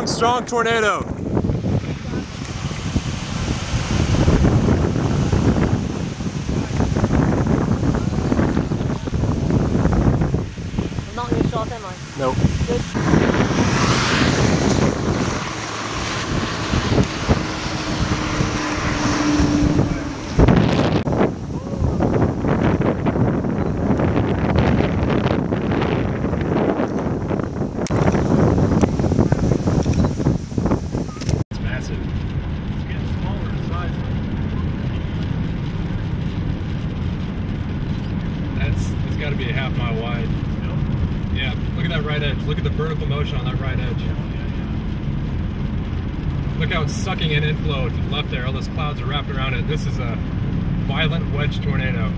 Strong, strong tornado. I'm not really short, am I? Nope. Good. It's got to be a half mile wide. Yeah, look at that right edge. Look at the vertical motion on that right edge. Look how it's sucking in inflow to the left there. All those clouds are wrapped around it. This is a violent wedge tornado.